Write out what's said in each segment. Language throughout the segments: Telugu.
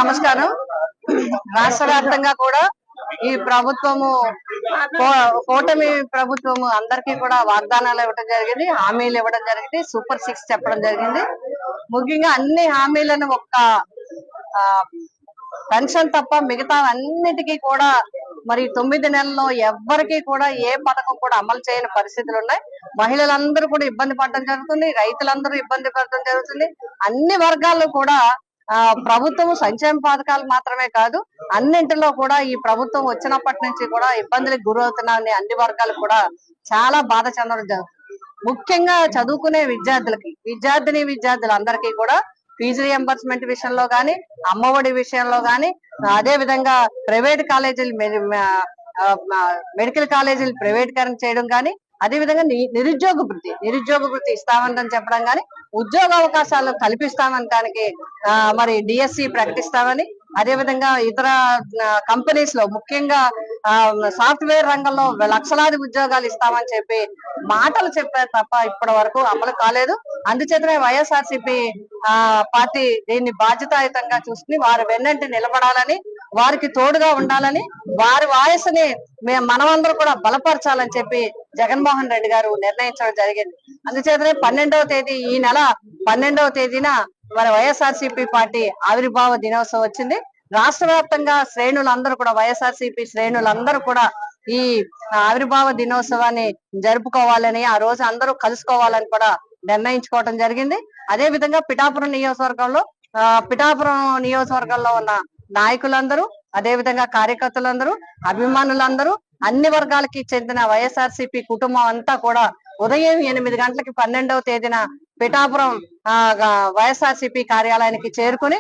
నమస్కారం. రాష్ట్ర వ్యాప్తంగా కూడా ఈ ప్రభుత్వము కూటమి ప్రభుత్వము అందరికీ కూడా వాగ్దానాలు ఇవ్వడం జరిగింది, హామీలు ఇవ్వడం జరిగింది, సూపర్ 6 చెప్పడం జరిగింది. ముఖ్యంగా అన్ని హామీలను ఒక్క పెన్షన్ తప్ప మిగతా అన్నిటికీ కూడా మరి 9 నెలల్లో ఎవ్వరికి కూడా ఏ పథకం కూడా అమలు చేయని పరిస్థితులు ఉన్నాయి. మహిళలందరూ కూడా ఇబ్బంది పడడం జరుగుతుంది, రైతులందరూ ఇబ్బంది పడడం జరుగుతుంది. అన్ని వర్గాల్లో కూడా ప్రభుత్వం సంక్షేమ పథకాలు మాత్రమే కాదు, అన్నింటిలో కూడా ఈ ప్రభుత్వం వచ్చినప్పటి నుంచి కూడా ఇబ్బందులకు గురవుతున్నాయని అన్ని వర్గాలు కూడా చాలా బాధ చెందడం జరుగుతుంది. ముఖ్యంగా చదువుకునే విద్యార్థులందరికీ కూడా ఫీజు రియంబర్స్మెంట్ విషయంలో గాని, అమ్మఒడి విషయంలో గాని, అదే విధంగా ప్రైవేట్ కాలేజీలు మెడికల్ కాలేజీలు ప్రైవేటీకరణ చేయడం గాని, అదే విధంగా నిరుద్యోగ భృతి ఇస్తామని చెప్పడం గాని, ఉద్యోగ అవకాశాలు కల్పిస్తామని దానికి మరి డిఎస్సి ప్రకటిస్తామని, అదే విధంగా ఇతర కంపెనీస్ లో ముఖ్యంగా సాఫ్ట్వేర్ రంగంలో లక్షలాది ఉద్యోగాలు ఇస్తామని చెప్పి మాటలు చెప్పారు తప్ప ఇప్పటి వరకు అమలు కాలేదు. అందుచేతనే వైఎస్ఆర్సీపీ పార్టీ దీన్ని బాధ్యతాయుతంగా చూసుకుని వారి వెన్నంటి నిలబడాలని, వారికి తోడుగా ఉండాలని, వారి వాయసుని మనమందరూ కూడా బలపరచాలని చెప్పి జగన్మోహన్ రెడ్డి గారు నిర్ణయించడం జరిగింది. అందుచేతనే 12వ తేదీ ఈ నెల 12వ తేదీన మన వైఎస్ఆర్సీపీ పార్టీ ఆవిర్భావ దినోత్సవం వచ్చింది. రాష్ట్ర వ్యాప్తంగా శ్రేణులందరూ కూడా వైఎస్ఆర్సీపీ శ్రేణులందరూ కూడా ఈ ఆవిర్భావ దినోత్సవాన్ని జరుపుకోవాలని, ఆ రోజు అందరూ కలుసుకోవాలని కూడా నిర్ణయించుకోవడం జరిగింది. అదే విధంగా పిఠాపురం నియోజకవర్గంలో ఉన్న నాయకులందరూ, అదే విధంగా కార్యకర్తలందరూ, అభిమానులందరూ, అన్ని వర్గాలకి చెందిన వైఎస్ఆర్సీపీ కుటుంబం అంతా కూడా ఉదయం 8 గంటలకి 12వ తేదీన పిఠాపురం వైఎస్ఆర్సీపీ కార్యాలయానికి చేరుకుని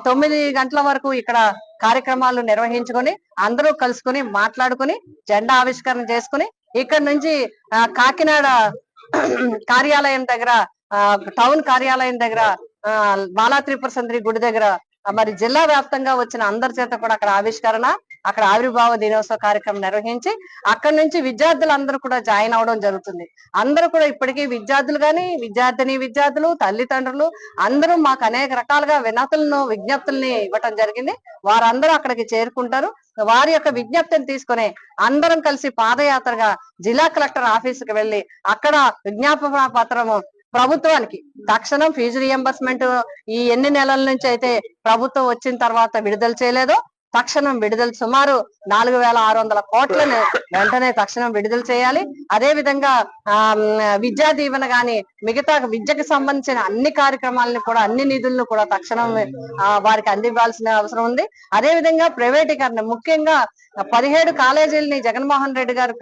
9 గంటల వరకు ఇక్కడ కార్యక్రమాలు నిర్వహించుకొని అందరూ కలుసుకుని మాట్లాడుకుని జెండా ఆవిష్కరణ చేసుకుని ఇక్కడ నుంచి కాకినాడ కార్యాలయం దగ్గర, టౌన్ కార్యాలయం దగ్గర, బాలా త్రిపుర సుందరి గుడి దగ్గర మరి జిల్లా వ్యాప్తంగా వచ్చిన అందరి చేత కూడా అక్కడ ఆవిష్కరణ, అక్కడ ఆవిర్భావ దినోత్సవ కార్యక్రమం నిర్వహించి అక్కడి నుంచి విద్యార్థులందరూ కూడా జాయిన్ అవడం జరుగుతుంది. అందరూ కూడా ఇప్పటికీ విద్యార్థులు కానీ, విద్యార్థులు, తల్లిదండ్రులు అందరూ మాకు అనేక రకాలుగా విజ్ఞప్తుల్ని ఇవ్వటం జరిగింది. వారందరూ అక్కడికి చేరుకుంటారు. వారి యొక్క విజ్ఞప్తిని తీసుకుని అందరం కలిసి పాదయాత్రగా జిల్లా కలెక్టర్ ఆఫీసుకి వెళ్లి అక్కడ విజ్ఞాపన పత్రము ప్రభుత్వానికి తక్షణం ఫీజు రియంబర్స్మెంట్ ఈ ఎన్ని నెలల నుంచి అయితే ప్రభుత్వం వచ్చిన తర్వాత విడుదల చేయలేదో తక్షణం విడుదల, సుమారు 4600 కోట్లను వెంటనే తక్షణం విడుదల చేయాలి. అదే విధంగా విద్యా దీవెన గాని, మిగతా విద్యకు సంబంధించిన అన్ని కార్యక్రమాలను కూడా, అన్ని నిధులను కూడా తక్షణం వారికి అందివ్వాల్సిన అవసరం ఉంది. అదే విధంగా ప్రైవేటీకరణ, ముఖ్యంగా 17 కాలేజీలని జగన్మోహన్ రెడ్డి గారు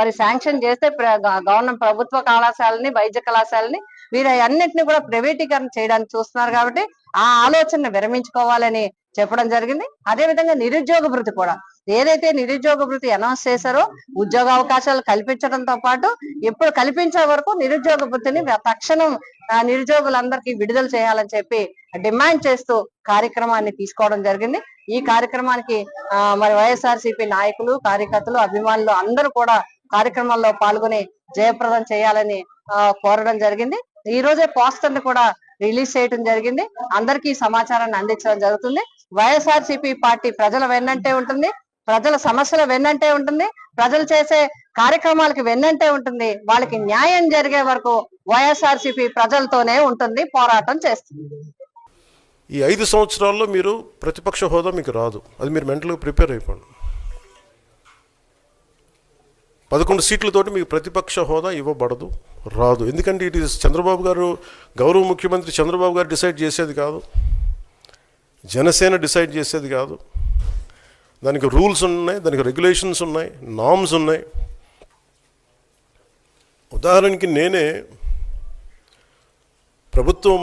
మరి శాంక్షన్ చేస్తే గవర్నమెంట్ ప్రభుత్వ కళాశాలని, వైద్య కళాశాలని వీరు అన్నింటినీ కూడా ప్రైవేటీకరణ చేయడానికి చూస్తున్నారు. కాబట్టి ఆ ఆలోచన విరమించుకోవాలని చెప్పడం జరిగింది. అదే విధంగా నిరుద్యోగ భృతి కూడా, ఏదైతే నిరుద్యోగ భృతి అనౌన్స్ చేశారో ఉద్యోగ అవకాశాలు కల్పించడంతో పాటు ఇప్పుడు కల్పించే వరకు నిరుద్యోగ భృతిని తక్షణం నిరుద్యోగులందరికీ విడుదల చేయాలని చెప్పి డిమాండ్ చేస్తూ కార్యక్రమాన్ని తీసుకోవడం జరిగింది. ఈ కార్యక్రమానికి మరి వైఎస్ఆర్సీపీ నాయకులు, కార్యకర్తలు, అభిమానులు అందరూ కూడా కార్యక్రమాల్లో పాల్గొని జయప్రదం చేయాలని కోరడం జరిగింది. ఈ రోజే పోస్టర్ ని కూడా రిలీజ్ చేయడం జరిగింది. అందరికీ సమాచారాన్ని అందించడం జరుగుతుంది. వైఎస్ఆర్సీపీ పార్టీ ప్రజల వెన్నంటే ఉంటుంది, ప్రజల సమస్యల వెన్నంటే ఉంటుంది, ప్రజలు చేసే కార్యక్రమాలకి వెన్నంటే ఉంటుంది. వాళ్ళకి న్యాయం జరిగే వరకు వైఎస్ఆర్సీపీ ప్రజలతోనే ఉంటుంది, పోరాటం చేస్తుంది. ఈ 5 సంవత్సరాల్లో మీరు ప్రతిపక్ష హోదా మీకు రాదు, అది మీరు మెంటల్గా ప్రిపేర్ అయిపోండి. 11 సీట్లతోటి మీకు ప్రతిపక్ష హోదా ఇవ్వబడదు, రాదు. ఎందుకంటే ఇట్ ఈస్ చంద్రబాబు గారు, గౌరవ ముఖ్యమంత్రి చంద్రబాబు గారు డిసైడ్ చేసేది కాదు, జనసేన డిసైడ్ చేసేది కాదు. దానికి రూల్స్ ఉన్నాయి, దానికి రెగ్యులేషన్స్ ఉన్నాయి, నామ్స్ ఉన్నాయి. ఉదాహరణకి నేనే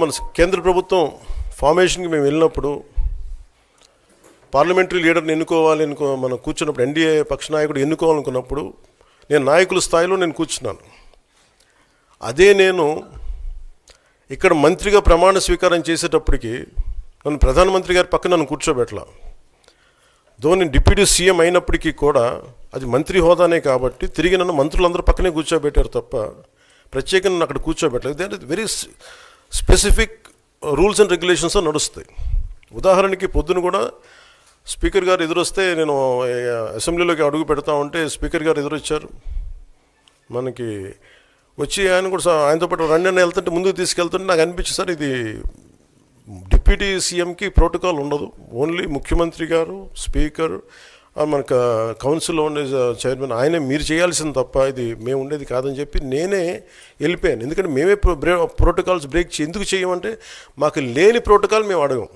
మన కేంద్ర ప్రభుత్వం ఫార్మేషన్కి మేము వెళ్ళినప్పుడు పార్లమెంటరీ లీడర్ని మనం కూర్చున్నప్పుడు, ఎన్డీఏ పక్ష నాయకుడు ఎన్నుకోవాలనుకున్నప్పుడు నేను నాయకుల స్థాయిలో కూర్చున్నాను. అదే నేను ఇక్కడ మంత్రిగా ప్రమాణ స్వీకారం చేసేటప్పటికి నన్ను ప్రధానమంత్రి గారి పక్కన నన్ను కూర్చోబెట్టలా. నేను డిప్యూటీ సీఎం అయినప్పటికీ కూడా అది మంత్రి హోదానే కాబట్టి తిరిగి నన్ను మంత్రులందరూ పక్కనే కూర్చోబెట్టారు తప్ప ప్రత్యేకంగా నన్ను అక్కడ కూర్చోబెట్టలేదు. They are very specific rules and regulations నడుస్తాయి. ఉదాహరణకి పొద్దున కూడా స్పీకర్ గారు ఎదురొస్తే నేను అసెంబ్లీలోకి అడుగు పెడతా ఉంటే స్పీకర్ గారు ఎదురొచ్చారు. మనకి వచ్చి ఆయన కూడా ఆయనతో పాటు రండి అని వెళ్తుంటే ముందుకు తీసుకెళ్తుంటే నాకు అనిపించింది, సార్ ఇది డిప్యూటీ సీఎంకి ప్రోటోకాల్ ఉండదు, ఓన్లీ ముఖ్యమంత్రి గారు, స్పీకర్, మనకు కౌన్సిల్లో ఉండే చైర్మన్ ఆయనే మీరు చేయాల్సింది తప్ప ఇది మేము ఉండేది కాదని చెప్పి నేనే వెళ్ళిపోయాను. ఎందుకంటే మేమే ప్రోటోకాల్స్ బ్రేక్ ఎందుకు చేయమంటే మాకు లేని ప్రోటోకాల్ మేము అడగం.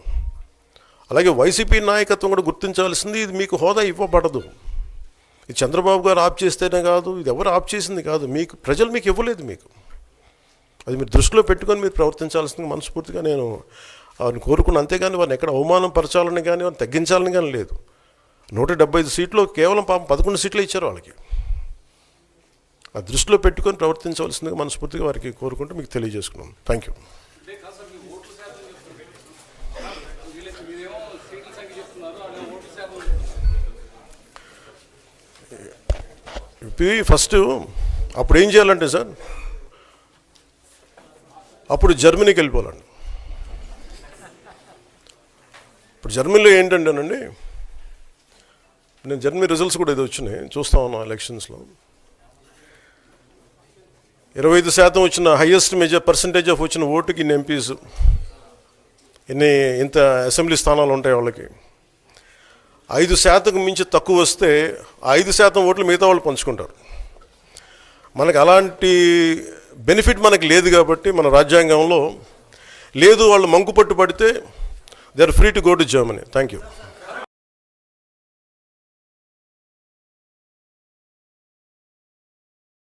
అలాగే వైసీపీ నాయకత్వం కూడా గుర్తించాల్సింది, ఇది మీకు హోదా ఇవ్వబడదు. ఇది చంద్రబాబు గారు ఆప్ చేస్తేనే కాదు, ఇది ఎవరు ఆప్ చేసింది కాదు, మీకు ప్రజలు మీకు ఇవ్వలేదు. మీకు అది మీరు దృష్టిలో పెట్టుకొని మీరు ప్రవర్తించాల్సింది మనస్ఫూర్తిగా నేను వారిని కోరుకున్నాను. అంతేగాని వారిని ఎక్కడ అవమానం పరచాలని కానీ వారిని తగ్గించాలని కానీ లేదు. 175 సీట్లు కేవలం పాపం 11 సీట్లు ఇచ్చారు వాళ్ళకి. ఆ దృష్టిలో పెట్టుకొని ప్రవర్తించవలసిందిగా మనస్ఫూర్తిగా వారికి కోరుకుంటూ మీకు తెలియజేసుకున్నాం. Thank you. ఫస్ట్ అప్పుడు ఏం చేయాలంటే సార్, అప్పుడు జర్మనీకి వెళ్ళిపోవాలండి. ఇప్పుడు జర్మనీలో ఏంటంటేనండి, నేను జర్మనీ రిజల్ట్స్ కూడా ఏదో వచ్చినాయి చూస్తా ఉన్నా ఎలక్షన్స్లో. 25% వచ్చిన హైయెస్ట్ పర్సంటేజ్ ఆఫ్ వచ్చిన ఓటుకి ఇన్ని ఎంపీస్, ఇంత అసెంబ్లీ స్థానాలు ఉంటాయి వాళ్ళకి. 5% మించి తక్కువ వస్తే 5% ఓట్లు మిగతా వాళ్ళు పంచుకుంటారు. మనకు అలాంటి బెనిఫిట్ మనకు లేదు కాబట్టి మన రాజ్యాంగంలో లేదు. వాళ్ళు మంకుపట్టు పడితే they are free to go to Germany. Thank you.